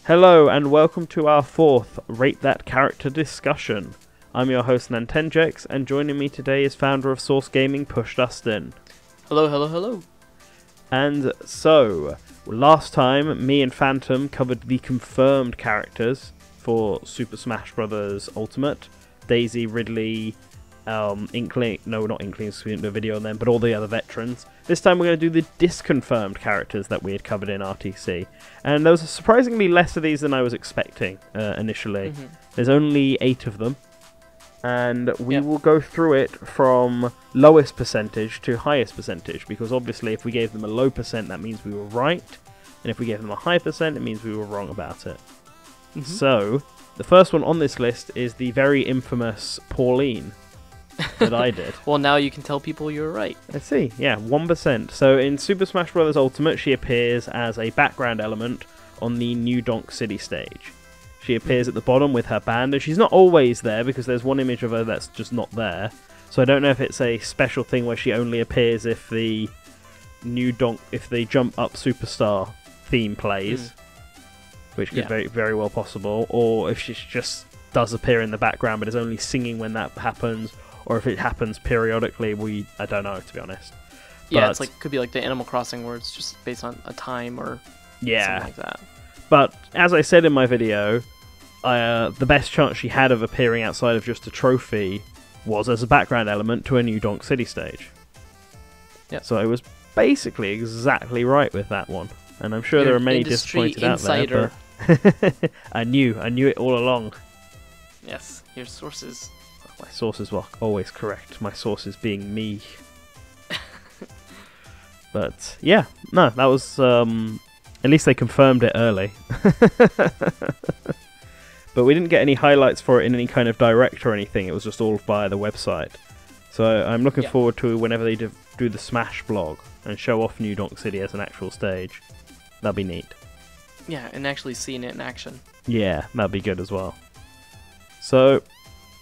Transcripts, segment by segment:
Hello and welcome to our fourth Rate That Character discussion. I'm your host NantenJex, and joining me today is founder of Source Gaming PushDustIn. Hello, hello, hello. And so, last time me and Phantom covered the confirmed characters for Super Smash Bros. Ultimate. Daisy, Ridley, Inkling, no not Inkling, the video on them, but all the other veterans. This time we're going to do the disconfirmed characters that we had covered in RTC. And there was surprisingly less of these than I was expecting initially. There's only 8 of them. And we will go through it from lowest percentage to highest percentage, because obviously if we gave them a low percent, that means we were right. And if we gave them a high percent, it means we were wrong about it. So, the first one on this list is the very infamous Pauline that I did. Well, now you can tell people you were right. Let's see, yeah, 1%. So in Super Smash Bros. Ultimate, she appears as a background element on the New Donk City stage. She appears at the bottom with her band, and she's not always there because there's one image of her that's just not there. So I don't know if it's a special thing where she only appears if the New Donk, if the Jump Up Superstar theme plays, which is very, very well possible, or if she just does appear in the background but is only singing when that happens, or if it happens periodically. I don't know, to be honest. Yeah, but it's like could be like the Animal Crossing where it's just based on a time or something like that. But as I said in my video, the best chance she had of appearing outside of just a trophy was as a background element to a New Donk City stage. Yep. So I was basically exactly right with that one. And I'm sure there are many disappointed insider. out there. But I knew it all along. Yes, your sources. My sources were always correct. My sources being me. But yeah, no, that was at least they confirmed it early. But we didn't get any highlights for it in any kind of direct or anything. It was just all via the website. So I'm looking forward to whenever they do the Smash blog and show off New Donk City as an actual stage. That'd be neat. Yeah, and actually seeing it in action. Yeah, that'd be good as well. So,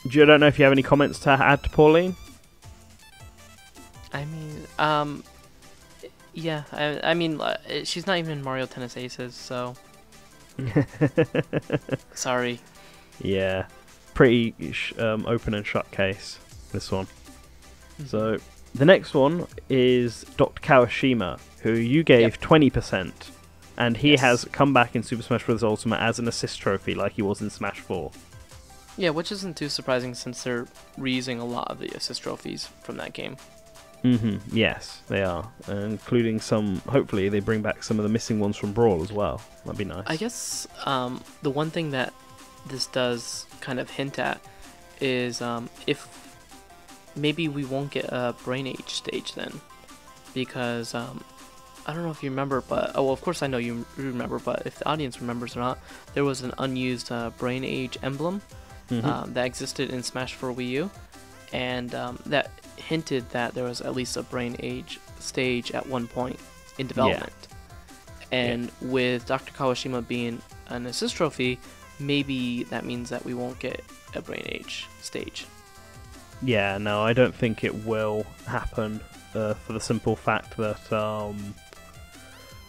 I don't know if you have any comments to add to Pauline? I mean, yeah, I mean, she's not even in Mario Tennis Aces, so... Sorry. Yeah, pretty open and shut case, this one. So, the next one is Dr. Kawashima, who you gave 20%, and he has come back in Super Smash Bros. Ultimate as an assist trophy like he was in Smash 4. Yeah, which isn't too surprising since they're reusing a lot of the assist trophies from that game. Yes, they are, including some. Hopefully, they bring back some of the missing ones from Brawl as well. That'd be nice. I guess the one thing that this does kind of hint at is if maybe we won't get a Brain Age stage then, because I don't know if you remember, but well, of course I know you remember, but if the audience remembers or not, there was an unused Brain Age emblem that existed in Smash for Wii U, and that hinted that there was at least a Brain Age stage at one point in development. And with Dr. Kawashima being an assist trophy, maybe that means that we won't get a Brain Age stage. Yeah, no, I don't think it will happen for the simple fact that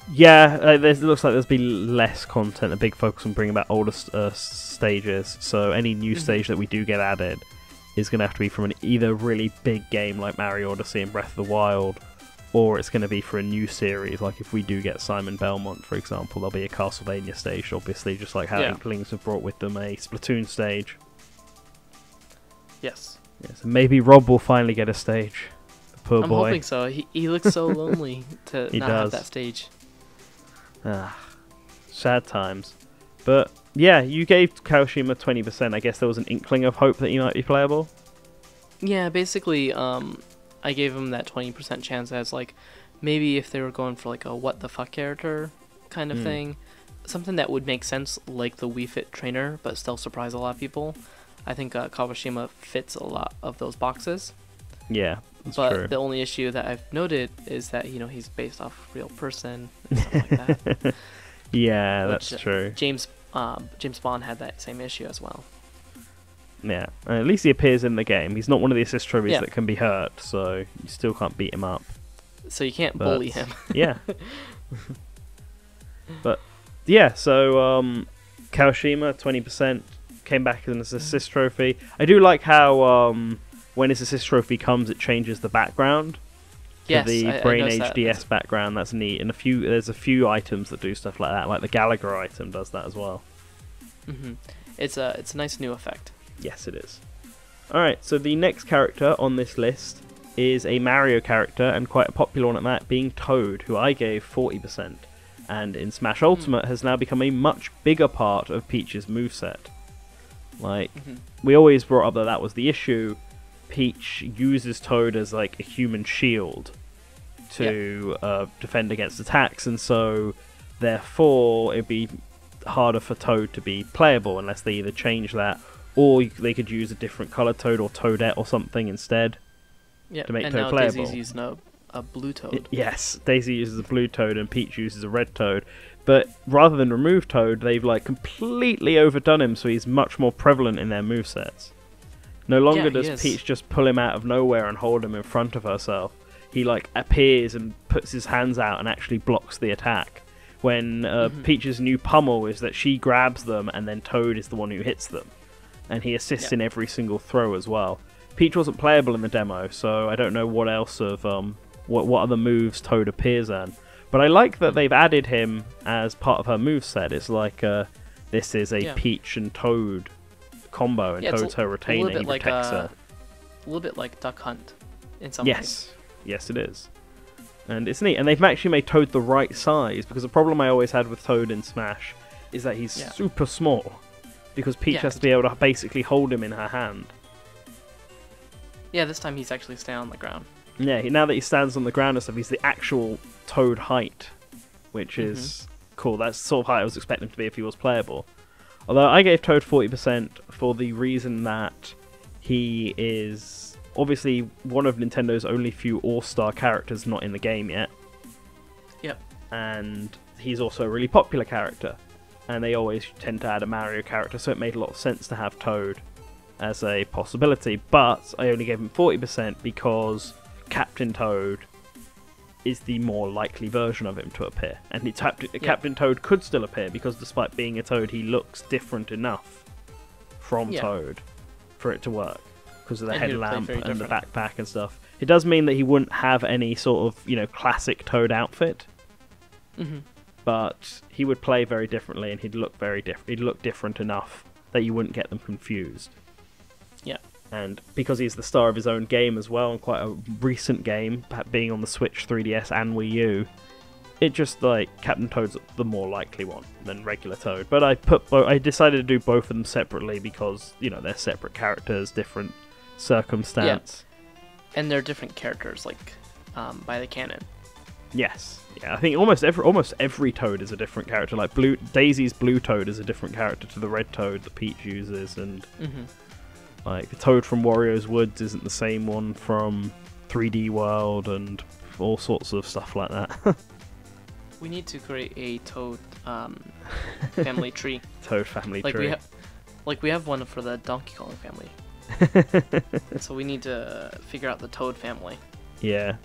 it looks like there's been less content, a big focus on bringing back older stages, so any new stage that we do get added is going to have to be from an either really big game like Mario Odyssey and Breath of the Wild, or it's going to be for a new series, like if we do get Simon Belmont, for example, there'll be a Castlevania stage, obviously, just like how Inklings have brought with them a Splatoon stage. Yes. So maybe Rob will finally get a stage. The poor I'm boy. hoping so. He looks so lonely to not have that stage. Sad times. But yeah, you gave Kawashima 20%. I guess there was an inkling of hope that he might be playable. Yeah, basically, I gave him that 20% chance as like maybe if they were going for like a what the fuck character kind of thing, something that would make sense like the Wii Fit trainer, but still surprise a lot of people. I think Kawashima fits a lot of those boxes. Yeah, that's but true. The only issue that I've noted is that he's based off a real person and stuff like that. Yeah, that's true. James Bond had that same issue as well. Yeah, at least he appears in the game. He's not one of the assist trophies that can be hurt, so you still can't beat him up. So you can't bully him. Yeah. But yeah, so Kawashima, 20%, came back as an assist trophy. I do like how when his assist trophy comes, it changes the background to the Brain Age DS background. That's neat. And there's a few items that do stuff like that, like the Gallagher item does that as well. It's a nice new effect. Yes, it is. Alright, so the next character on this list is a Mario character, and quite a popular one at that, being Toad, who I gave 40%. And in Smash Ultimate has now become a much bigger part of Peach's moveset. Like, we always brought up that was the issue. Peach uses Toad as like a human shield to defend against attacks, and so therefore it'd be harder for Toad to be playable unless they either change that, or they could use a different color Toad or Toadette or something instead to make Toad playable. Daisy's using a blue Toad. Yes, Daisy uses a blue Toad and Peach uses a red Toad. But rather than remove Toad, they've like completely overdone him, so he's much more prevalent in their movesets. No longer does Peach just pull him out of nowhere and hold him in front of herself. He like appears and puts his hands out and actually blocks the attack. When Peach's new pummel is that she grabs them and then Toad is the one who hits them. And he assists in every single throw as well. Peach wasn't playable in the demo, so I don't know what else of what other moves Toad appears in. But I like that they've added him as part of her moveset. It's like this is a Peach and Toad combo, and Toad's her retainer. He protects her. A little bit like Duck Hunt in some ways. Yes, it is. And it's neat. And they've actually made Toad the right size, because the problem I always had with Toad in Smash is that he's super small. Because Peach has to be able to basically hold him in her hand. Yeah, this time he's actually staying on the ground. Yeah, now that he stands on the ground and stuff, he's the actual Toad height, which is cool. That's the sort of height I was expecting him to be if he was playable. Although I gave Toad 40% for the reason that he is obviously one of Nintendo's only few all-star characters not in the game yet. Yep. And he's also a really popular character. And they always tend to add a Mario character, so it made a lot of sense to have Toad as a possibility. But I only gave him 40% because Captain Toad is the more likely version of him to appear. And Captain Toad could still appear, because despite being a Toad, he looks different enough from Toad for it to work. Because of the headlamp and the backpack and stuff. It does mean that he wouldn't have any sort of, classic Toad outfit. But he would play very differently, and he'd look very different. He'd look different enough that you wouldn't get them confused. Yeah. And because he's the star of his own game as well, and quite a recent game, being on the Switch, 3DS, and Wii U, it just like Captain Toad's the more likely one than regular Toad. But I decided to do both of them separately because they're separate characters, different circumstance. Yeah. And they're different characters, like by the canon. Yes. Yeah, I think almost every Toad is a different character. Like Daisy's blue Toad is a different character to the red Toad that Peach uses, and like the Toad from Wario's Woods isn't the same one from 3D World, and all sorts of stuff like that. We need to create a Toad family tree. Toad family tree. We have one for the Donkey Kong family. So we need to figure out the Toad family. Yeah.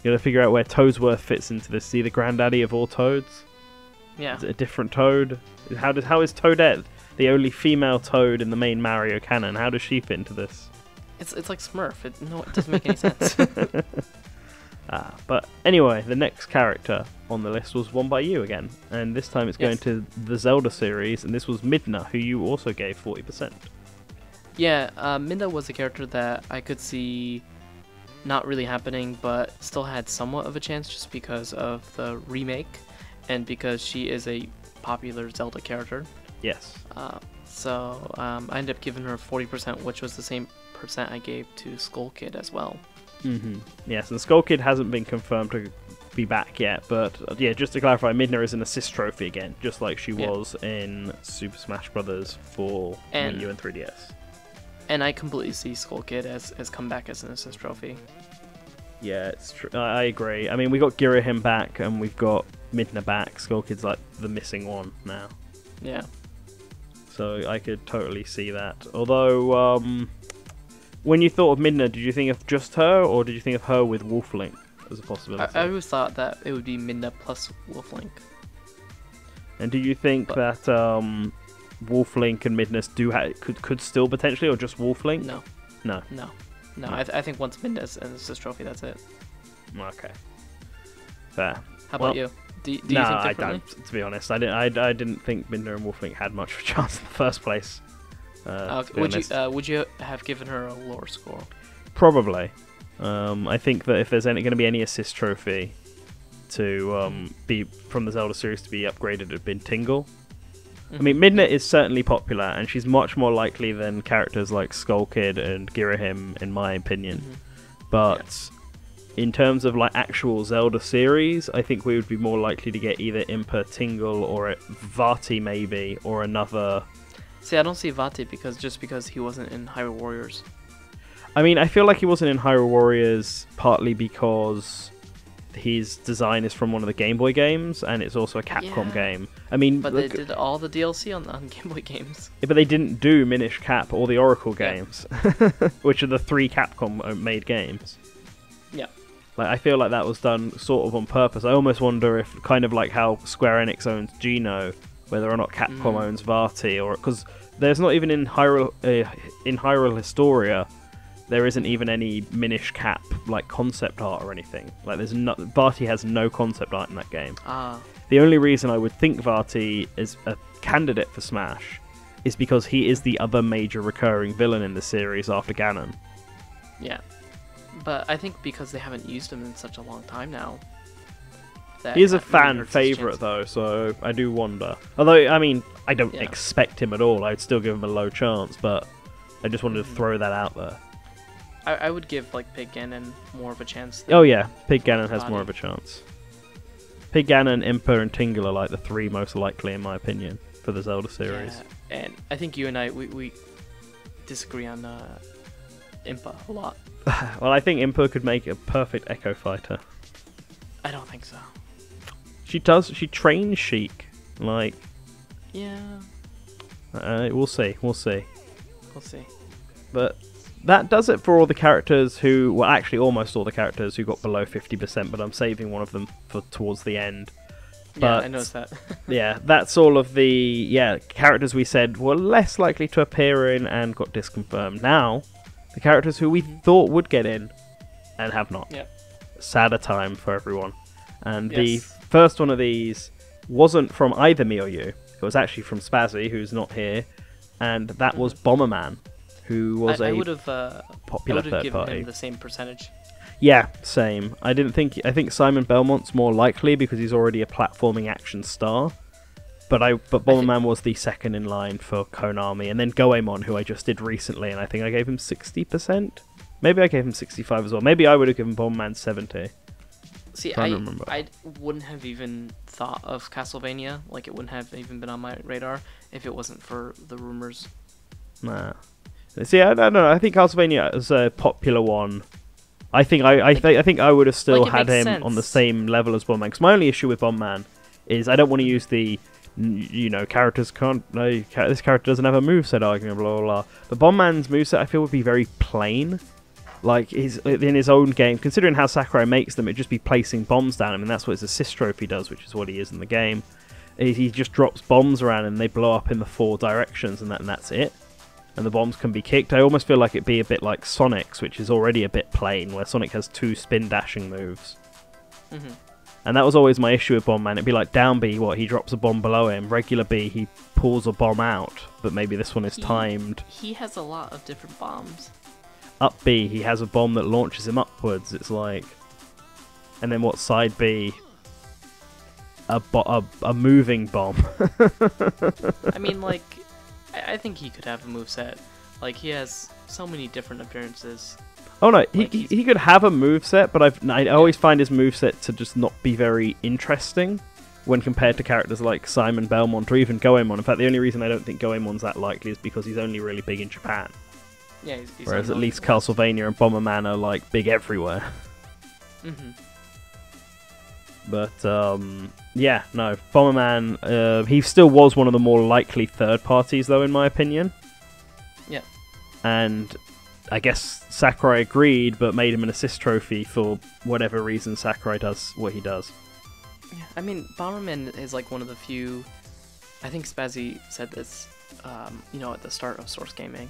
You gotta figure out where Toadsworth fits into this. Is he the granddaddy of all Toads? Yeah. Is it a different Toad? How is Toadette the only female Toad in the main Mario canon? How does she fit into this? It's like Smurf. It doesn't make any sense. But anyway, the next character on the list was one by you again, and this time it's going to the Zelda series, and this was Midna, who you also gave 40%. Yeah, Midna was a character that I could see not really happening, but still had somewhat of a chance just because of the remake and because she is a popular Zelda character. Yes. So I ended up giving her 40%, which was the same percent I gave to Skull Kid as well. Yes, and Skull Kid hasn't been confirmed to be back yet, but just to clarify, Midna is an assist trophy again, just like she was in Super Smash Bros. For Wii U and 3DS. And I completely see Skull Kid as come back as an assist trophy. Yeah, it's true. I agree. I mean, we got Girahim back, and we've got Midna back. Skull Kid's like the missing one now. Yeah. So I could totally see that. Although, when you thought of Midna, did you think of just her, or did you think of her with Wolf Link as a possibility? I always thought that it would be Midna plus Wolf Link. And do you think that Wolf Link and Midna's could still potentially, or just Wolf Link? No. No. I think once Midna's and this trophy, that's it. Okay. Fair. How about you? Do you think I differently? don't. To be honest, I didn't think Midna and Wolf Link had much of a chance in the first place. Would you have given her a lower score? Probably. I think that if there's going to be any assist trophy to be from the Zelda series to be upgraded, it'd been Tingle. I mean, Midna is certainly popular, and she's much more likely than characters like Skull Kid and Girahim, in my opinion. But in terms of like actual Zelda series, I think we would be more likely to get either Impa, Tingle, or Vati maybe, or another. See, I don't see Vati because he wasn't in Hyrule Warriors. I mean, I feel like he wasn't in Hyrule Warriors partly because his design is from one of the Game Boy games, and it's also a Capcom game. I mean, but they did all the DLC on Game Boy games. Yeah, but they didn't do Minish Cap or the Oracle games, which are the 3 Capcom-made games. Yeah. Like, I feel like that was done sort of on purpose. I almost wonder if, kind of like how Square Enix owns Geno, whether or not Capcom owns Vati, or because there's not even in Hyrule Historia, there isn't even any Minish Cap like concept art or anything. Like Vati has no concept art in that game. The only reason I would think Vati is a candidate for Smash is because he is the other major recurring villain in the series after Ganon. Yeah, but I think because they haven't used him in such a long time now. He is a fan favourite though, so I do wonder. Although, I mean, I don't expect him at all. I'd still give him a low chance, but I just wanted to throw that out there. I would give like Pig Ganon more of a chance. Oh yeah, Pig Ganon has more of a chance. Pig Ganon, Impa, and Tingle are like the 3 most likely, in my opinion, for the Zelda series. Yeah, and I think you and I we disagree on Impa a lot. Well, I think Impa could make a perfect Echo Fighter. I don't think so. She does. She trains Sheik. Like. Yeah. We'll see. We'll see. But that does it for all the characters who... Well, actually, almost all the characters who got below 50%, but I'm saving one of them for towards the end. But, yeah, I noticed that. Yeah, that's all of the characters we said were less likely to appear in and got disconfirmed. Now, the characters who we thought would get in and have not. Yeah. Sadder time for everyone. And the first one of these wasn't from either me or you. It was actually from Spazzy, who's not here, and that was Bomberman, who was a popular third given party. Him the same percentage. Yeah, same. I think Simon Belmont's more likely because he's already a platforming action star. But Bomberman was the second in line for Konami, and then Goemon, who I just did recently, and I think I gave him 60%. Maybe I gave him 65 as well. Maybe I would have given Bomberman 70. See, I wouldn't have even thought of Castlevania. Like, it wouldn't have even been on my radar if it wasn't for the rumors. Nah. See, I don't know. I think Castlevania is a popular one. I think I would have still had him on the same level as Bomberman. Because my only issue with Bomberman is I don't want to use the, characters can't. No, this character doesn't have a moveset argument, blah blah blah. But Bomberman's moveset I feel would be very plain. Like, in his own game, considering how Sakurai makes them, it'd just be placing bombs down him, and that's what his assist trophy does, which is what he is in the game. He just drops bombs around and they blow up in the 4 directions, and that's it. And the bombs can be kicked. I almost feel like it'd be a bit like Sonic's, which is already a bit plain, where Sonic has 2 spin dashing moves. And that was always my issue with Bomberman. It'd be like down B, he drops a bomb below him. Regular B, he pulls a bomb out, but maybe this one is timed. He has a lot of different bombs. Up B, he has a bomb that launches him upwards. It's like, and then side B? A moving bomb. I mean, like, I think he could have a moveset. Like, he has so many different appearances. Oh no, he could have a moveset, but I always find his moveset to just not be very interesting when compared to characters like Simon Belmont or even Goemon. In fact, the only reason I don't think Goemon's that likely is because he's only really big in Japan. Yeah, he's whereas at least Castlevania and Bomberman are like big everywhere. But yeah, no, Bomberman. He still was one of the more likely third parties, though, in my opinion. Yeah. And I guess Sakurai agreed, but made him an assist trophy for whatever reason Sakurai does what he does. Yeah, I mean, Bomberman is like one of the few. I think Spazzy said this at the start of Source Gaming,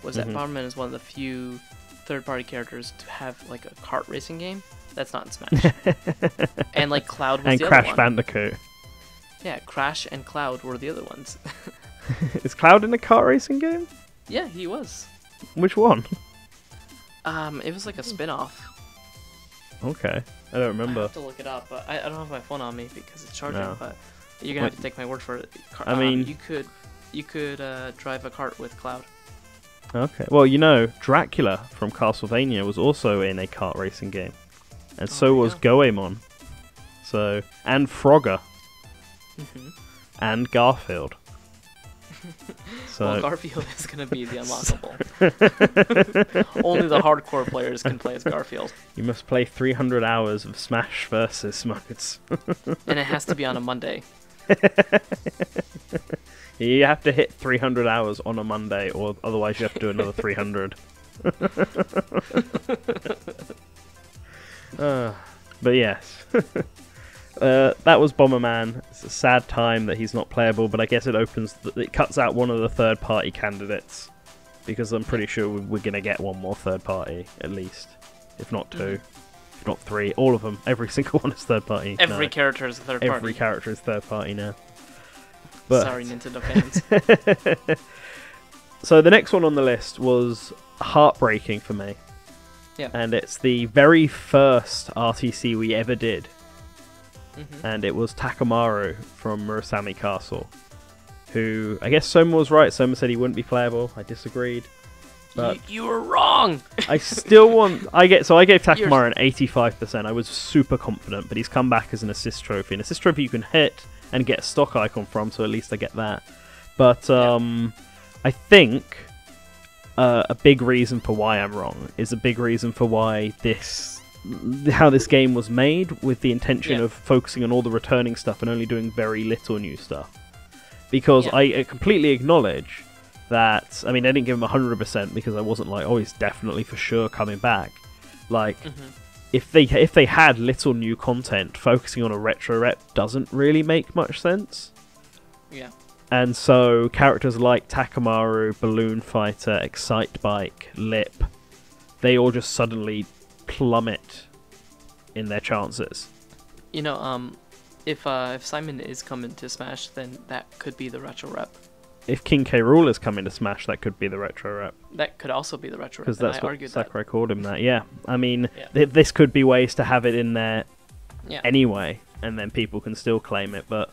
was that Bomberman is one of the few third-party characters to have like a kart racing game that's not in Smash. And like Cloud was and the Crash other one. Bandicoot. Yeah, Crash and Cloud were the other ones. Is Cloud in a kart racing game? Yeah, he was. Which one? It was like a spin-off. Okay, I don't I remember. have to look it up, but I don't have my phone on me because it's charging. No. But you're gonna have to take my word for it. I mean, you could drive a kart with Cloud. Okay, well, Dracula from Castlevania was also in a kart racing game, and so was Goemon. So, and Frogger, and Garfield. So, well, Garfield is gonna be the unlockable. Only the hardcore players can play as Garfield. You must play 300 hours of Smash versus modes. And it has to be on a Monday. You have to hit 300 hours on a Monday, or otherwise you have to do another 300. But yes. That was Bomberman. It's a sad time that he's not playable, but I guess it cuts out one of the third-party candidates, because I'm pretty sure we're going to get one more third-party, at least. If not two. If not three. All of them. Every single one is third-party. Every character is a third party. Every character is third-party now. But... Sorry, Nintendo fans. So the next one on the list was heartbreaking for me. Yeah. And it's the very first RTC we ever did. And it was Takamaru from Murasami Castle, who, I guess Soma was right. Soma said he wouldn't be playable. I disagreed. But you were wrong! I still want... I gave Takamaru an 85%. I was super confident, but he's come back as an assist trophy. An assist trophy you can hit and get a stock icon from, so at least I get that. But I think a big reason for why I'm wrong is a big reason for why how this game was made, with the intention of focusing on all the returning stuff and only doing very little new stuff. Because I completely acknowledge that, I mean, I didn't give him 100% because I wasn't like, oh, he's definitely for sure coming back. Like, if they had little new content, focusing on a retro rep doesn't really make much sense. Yeah. And so characters like Takamaru, Balloon Fighter, Excite Bike, Lip, they all just suddenly plummet in their chances. If Simon is coming to Smash, then that could be the retro rep. If King K. Rool is coming to Smash, that could be the retro rep. That could also be the retro rep. Because that's what Sakurai called him that. Yeah, I mean, Yeah. this could be ways to have it in there Yeah. anyway, and then people can still claim it. But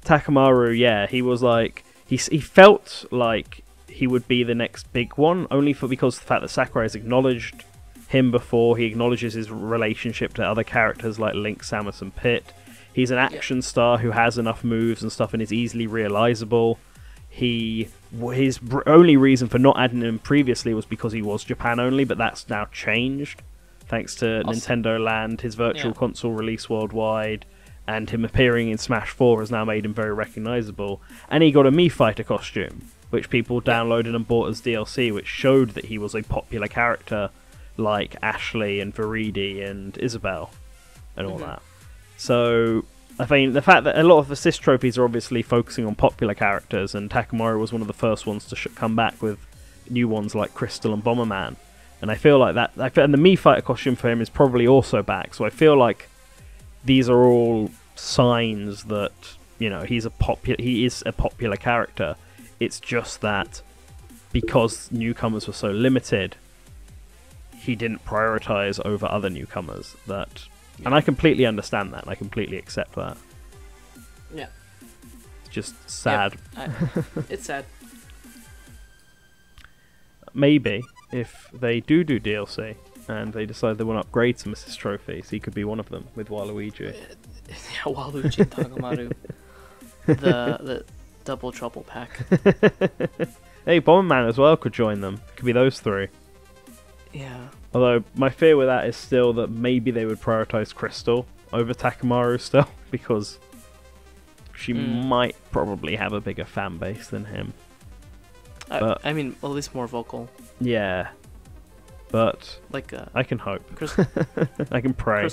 Takamaru, he was like, he felt like he would be the next big one, only because of the fact that Sakurai has acknowledged him before. He acknowledges his relationship to other characters like Link, Samus, and Pit. He's an action star who has enough moves and stuff and is easily realizable. His only reason for not adding him previously was because he was Japan only, but that's now changed thanks to Nintendo Land, his virtual console release worldwide, and him appearing in Smash 4 has now made him very recognizable. And he got a Mii Fighter costume, which people downloaded and bought as DLC, which showed that he was a popular character like Ashley and Viridi and Isabelle and all that. So I think the fact that a lot of assist trophies are obviously focusing on popular characters, and Takamaru was one of the first ones to come back with new ones like Crystal and Bomberman, and I feel like that, and the Mii Fighter costume for him is probably also back, so I feel like these are all signs that, he is a popular character. It's just that because newcomers were so limited, he didn't prioritize over other newcomers. And I completely understand that. I completely accept that. Yeah. It's just sad. It's sad. Maybe if they do DLC and they decide they want to upgrade some assist trophies, he could be one of them with Waluigi. Waluigi and Takamaru. the double trouble pack. Hey, Bomberman as well could join them. It could be those three. Yeah. Although my fear with that is still that maybe they would prioritize Crystal over Takamaru still, because she might probably have a bigger fan base than him. I mean, at least more vocal. Yeah. But like I can hope. I can pray.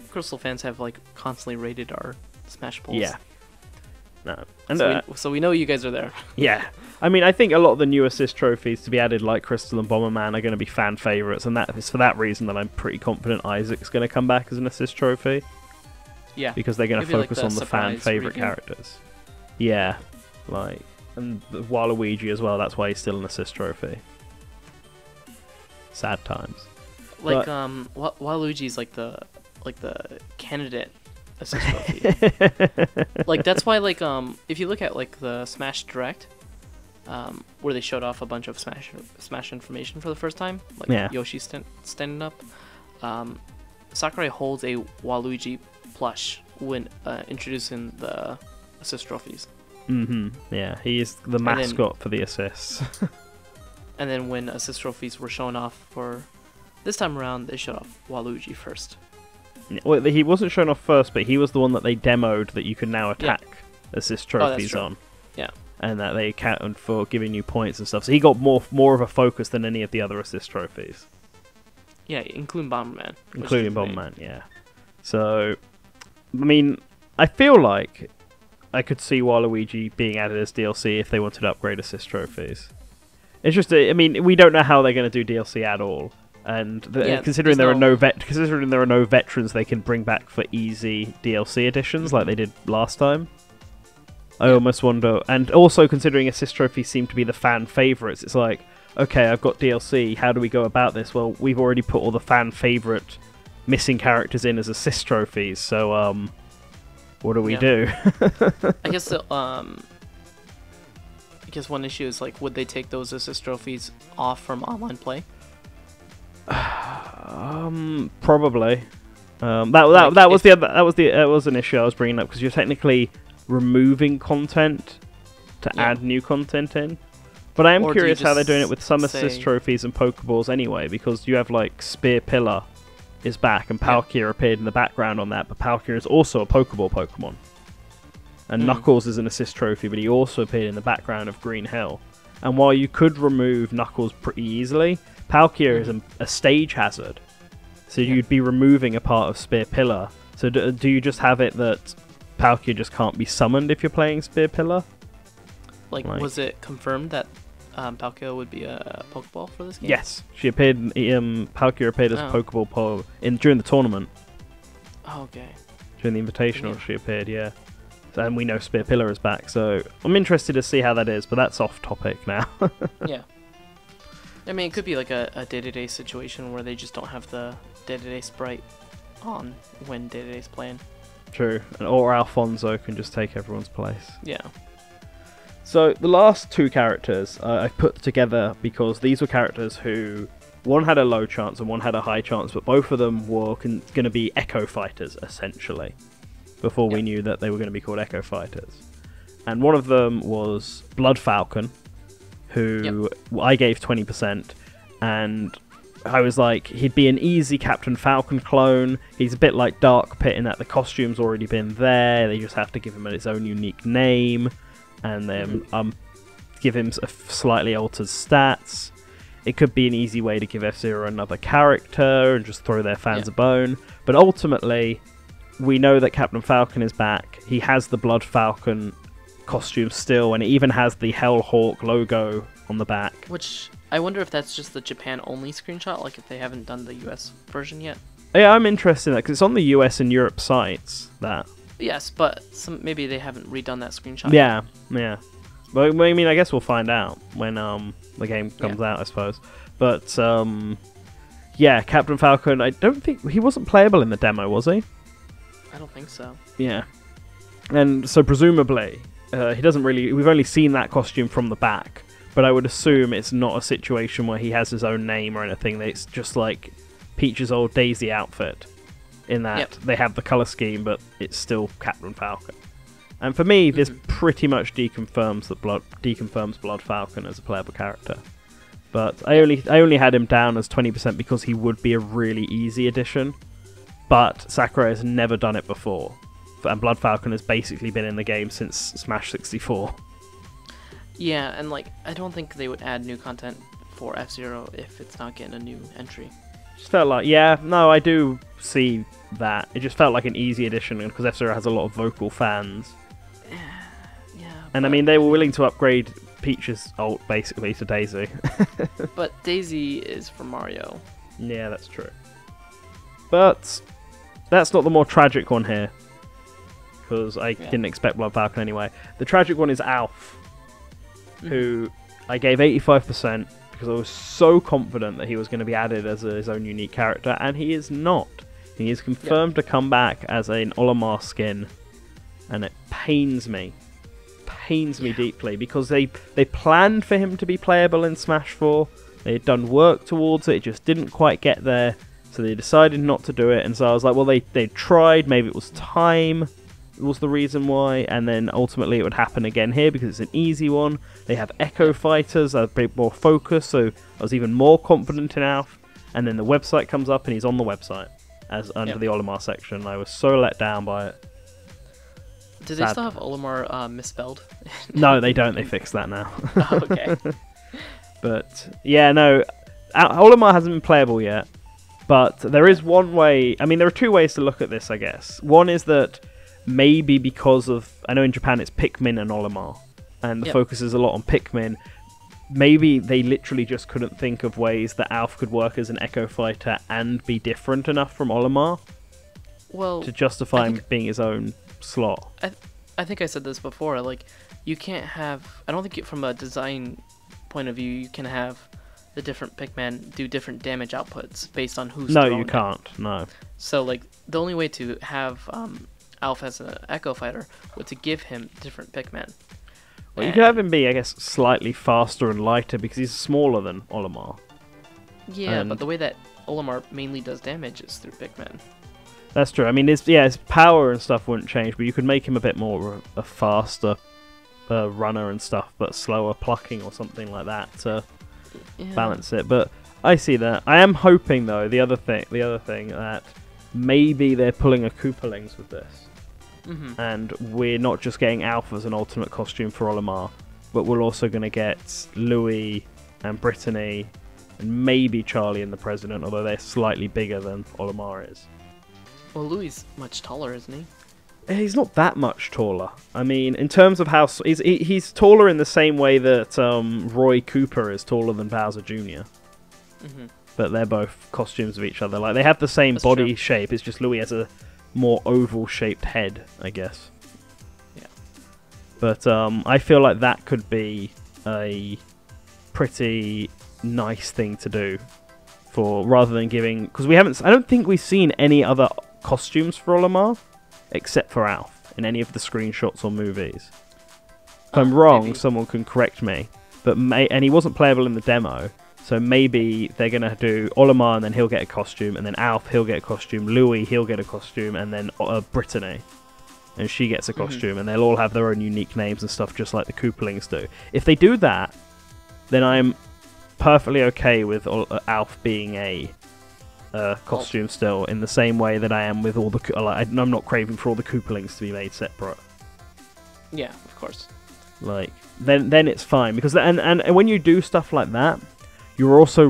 Crystal fans have constantly rated our Smash polls. Yeah. No. And so we know you guys are there. yeah. I mean, I think a lot of the new assist trophies to be added, like Crystal and Bomberman, are going to be fan favourites, and that is for that reason that I'm pretty confident Isaac's going to come back as an assist trophy. Yeah. Because they're going to focus like on the fan favourite characters. Yeah. Like, and Waluigi as well, that's why he's still an assist trophy. Sad times. Like, Waluigi's like the candidate assist trophy. Like, that's why, like, if you look at, like, the Smash Direct, where they showed off a bunch of Smash information for the first time, like Yoshi standing up, Sakurai holds a Waluigi plush when introducing the assist trophies. Yeah, he is the mascot for the assists. And then when assist trophies were shown off for this time around, they showed off Waluigi first. Well, he wasn't shown off first, but he was the one that they demoed that you can now attack assist trophies on. Yeah. And that they accounted for giving you points and stuff. So he got more of a focus than any of the other assist trophies. Yeah, including Bomberman. Including Bomberman, yeah. So, I mean, I feel like I could see Waluigi being added as DLC if they wanted to upgrade assist trophies. It's just, I mean, we don't know how they're going to do DLC at all, and considering there are no veterans they can bring back for easy DLC editions like they did last time, I almost wonder. And also considering assist trophies seem to be the fan favorites, it's like, okay, I've got DLC. How do we go about this? Well, we've already put all the fan favorite missing characters in as assist trophies, so what do we do? I guess one issue is, like, would they take those assist trophies off from online play? Probably. That was an issue I was bringing up, because you're technically removing content to add new content in. But I am curious how they're doing it with some assist trophies and Pokeballs anyway, because you have, like, Spear Pillar is back, and Palkia appeared in the background on that, but Palkia is also a Pokeball Pokemon. And Knuckles is an assist trophy, but he also appeared in the background of Green Hill. And while you could remove Knuckles pretty easily, Palkia is a stage hazard. So you'd be removing a part of Spear Pillar. So do you just have it that Palkia just can't be summoned if you're playing Spear Pillar? Like, was it confirmed that Palkia would be a Pokeball for this game? Yes, she appeared. Palkia appeared as a Pokeball during the tournament. Oh, okay. During the Invitational, she appeared. Yeah, and we know Spear Pillar is back, so I'm interested to see how that is. But that's off topic now. Yeah. I mean, it could be like a day-to-day situation where they just don't have the day-to-day sprite on when day-to-day's playing. True, or Alfonso can just take everyone's place. Yeah. So the last two characters I've put together because these were characters who, one had a low chance and one had a high chance, but both of them were going to be Echo Fighters, essentially, before we knew that they were going to be called Echo Fighters. And one of them was Blood Falcon, who I gave 20%, and I was like, he'd be an easy Captain Falcon clone. He's a bit like Dark Pit in that the costume's already been there, they just have to give him its own unique name, and then give him slightly altered stats. It could be an easy way to give F-Zero another character and just throw their fans a bone. But ultimately, we know that Captain Falcon is back. He has the Blood Falcon costume still, and it even has the Hellhawk logo on the back. Which, I wonder if that's just the Japan-only screenshot, like if they haven't done the US version yet. Yeah, I'm interested in that, because it's on the US and Europe sites, that. Yes, but maybe they haven't redone that screenshot. Yeah. But I mean, I guess we'll find out when the game comes out, I suppose. But Captain Falcon, I don't think he wasn't playable in the demo, was he? I don't think so. Yeah, and so presumably he doesn't really. We've only seen that costume from the back, but I would assume it's not a situation where he has his own name or anything. It's just like Peach's old Daisy outfit. In that they have the colour scheme, but it's still Captain Falcon. And for me, this pretty much deconfirms Blood Falcon as a playable character. But I only had him down as 20% because he would be a really easy addition. But Sakurai has never done it before, and Blood Falcon has basically been in the game since Smash 64. Yeah, and like I don't think they would add new content for F-Zero if it's not getting a new entry. Just felt like, I do see that. It just felt like an easy addition because F-Zero has a lot of vocal fans. And I mean, they were willing to upgrade Peach's ult basically to Daisy. But Daisy is for Mario. Yeah, that's true. But that's not the more tragic one here. Because I didn't expect Blood Falcon anyway. The tragic one is Alf, who I gave 85% because I was so confident that he was going to be added as his own unique character, and he is not. He is confirmed to come back as an Olimar skin, and it pains me. Pains me deeply, because they planned for him to be playable in Smash 4. They had done work towards it, it just didn't quite get there, so they decided not to do it, and so I was like, well, they tried, maybe it was time was the reason why, and then ultimately it would happen again here because it's an easy one. They have Echo Fighters, a bit more focus, so I was even more confident in Alf, and then the website comes up and he's on the website as under the Olimar section. I was so let down by it. Do they still have Olimar misspelled? No, they don't. They fixed that now. Oh, okay. But yeah, no, Olimar hasn't been playable yet, but there is one way. I mean, there are two ways to look at this, I guess. One is that maybe because of, I know in Japan it's Pikmin and Olimar, and the focus is a lot on Pikmin. Maybe they literally just couldn't think of ways that Alf could work as an Echo Fighter and be different enough from Olimar to justify him being his own slot. I think I said this before, like, you can't have, I don't think from a design point of view you can have the different Pikmin do different damage outputs based on who's No, you can't, no. So, like, the only way to have Alf as an Echo Fighter was to give him different Pikmin. Well, you could have him be, I guess, slightly faster and lighter because he's smaller than Olimar. Yeah, but the way that Olimar mainly does damage is through Pikmin. That's true. I mean, his power and stuff wouldn't change, but you could make him a bit more a faster runner and stuff, but slower plucking or something like that to balance it. But I see that. I am hoping, though, the other thing that maybe they're pulling a Koopalings with this. And we're not just getting Alf as an ultimate costume for Olimar, but we're also going to get Louis and Brittany and maybe Charlie and the President, although they're slightly bigger than Olimar is. Well, Louis much taller, isn't he? He's not that much taller. I mean, in terms of how... He's taller in the same way that Roy Cooper is taller than Bowser Jr. But they're both costumes of each other. Like, they have the same body shape, it's just Louis has a more oval-shaped head, I guess. Yeah. But I feel like that could be a pretty nice thing to do, for rather than giving, because we haven't. I don't think we've seen any other costumes for Olimar except for Alf in any of the screenshots or movies. If I'm wrong, maybe someone can correct me. But and he wasn't playable in the demo. So maybe they're going to do Olimar and then he'll get a costume, and then Alf, he'll get a costume, Louis, he'll get a costume, and then Brittany, and she gets a costume, and they'll all have their own unique names and stuff just like the Koopalings do. If they do that, then I'm perfectly okay with Alf being a costume still, in the same way that I am with all the... I'm not craving for all the Koopalings to be made separate. Yeah, of course. Like, then it's fine, because... And when you do stuff like that, you're also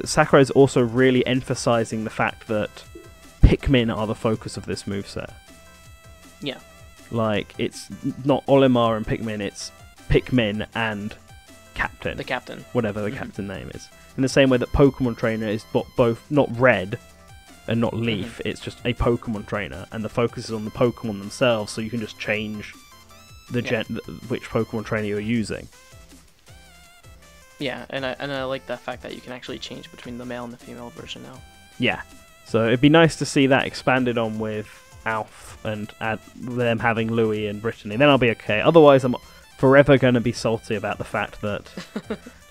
Sakurai is also really emphasizing the fact that Pikmin are the focus of this moveset. Yeah. Like, it's not Olimar and Pikmin, it's Pikmin and Captain. The Captain. Whatever the Captain name is. In the same way that Pokemon Trainer is both not Red and not Leaf, it's just a Pokemon Trainer, and the focus is on the Pokemon themselves, so you can just change which Pokemon Trainer you're using. Yeah, and I like the fact that you can actually change between the male and the female version now. Yeah, so it'd be nice to see that expanded on with Alf and them having Louis and Brittany. Then I'll be okay. Otherwise, I'm forever going to be salty about the fact that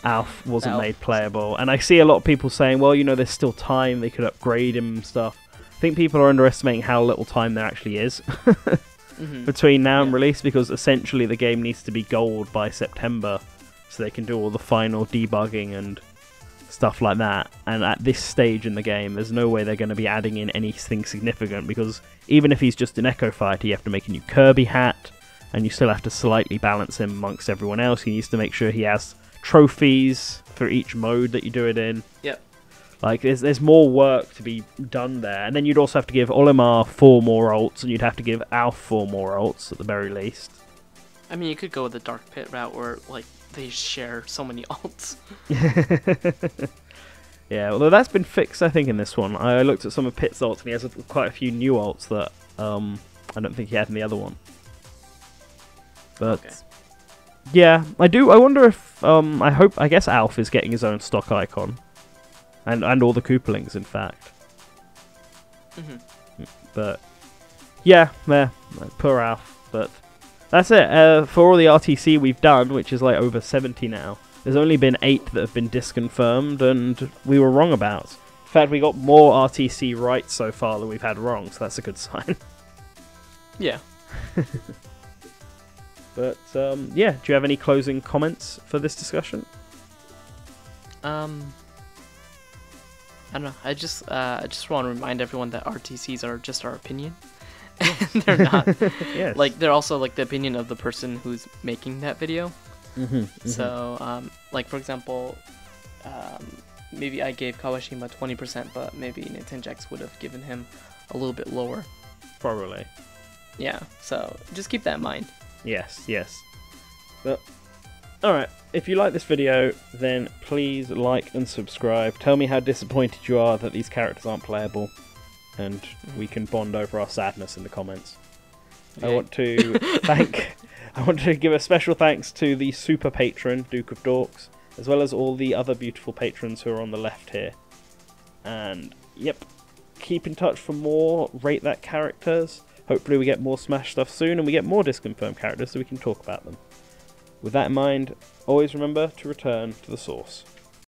Alf wasn't made playable. And I see a lot of people saying, well, you know, there's still time, they could upgrade him and stuff. I think people are underestimating how little time there actually is between now and release, because essentially the game needs to be gold by September, so they can do all the final debugging and stuff like that. And at this stage in the game, there's no way they're going to be adding in anything significant, because even if he's just an Echo Fighter, you have to make a new Kirby hat, and you still have to slightly balance him amongst everyone else. He needs to make sure he has trophies for each mode that you do it in. Yep. Like, there's more work to be done there. And then you'd also have to give Olimar 4 more ults, and you'd have to give Alf 4 more ults at the very least. I mean, you could go with the Dark Pit route where, like, they share so many alts. Yeah, although that's been fixed, I think, in this one. I looked at some of Pit's alts, and he has quite a few new alts that I don't think he had in the other one. But Okay. yeah, I wonder if I guess Alf is getting his own stock icon, and all the Koopalings, in fact. But yeah, poor Alf. But that's it for all the RTC we've done, which is like over 70 now. There's only been 8 that have been disconfirmed, and we were wrong about. In fact, we got more RTC right so far than we've had wrong, so that's a good sign. Yeah. But yeah, do you have any closing comments for this discussion? I don't know. I just want to remind everyone that RTCs are just our opinion. They're not. Yes. Like, they're also like the opinion of the person who's making that video. So, like, for example, maybe I gave Kawashima 20%, but maybe NantenJex would have given him a little bit lower. Probably. Yeah, so just keep that in mind. Yes. But alright, if you like this video, then please like and subscribe. Tell me how disappointed you are that these characters aren't playable, and we can bond over our sadness in the comments. Okay. I want to give a special thanks to the super patron, Duke of Dorks, as well as all the other beautiful patrons who are on the left here. And yep, keep in touch for more Rate That characters. Hopefully we get more Smash stuff soon, and we get more Disconfirmed characters so we can talk about them. With that in mind, always remember to return to the source.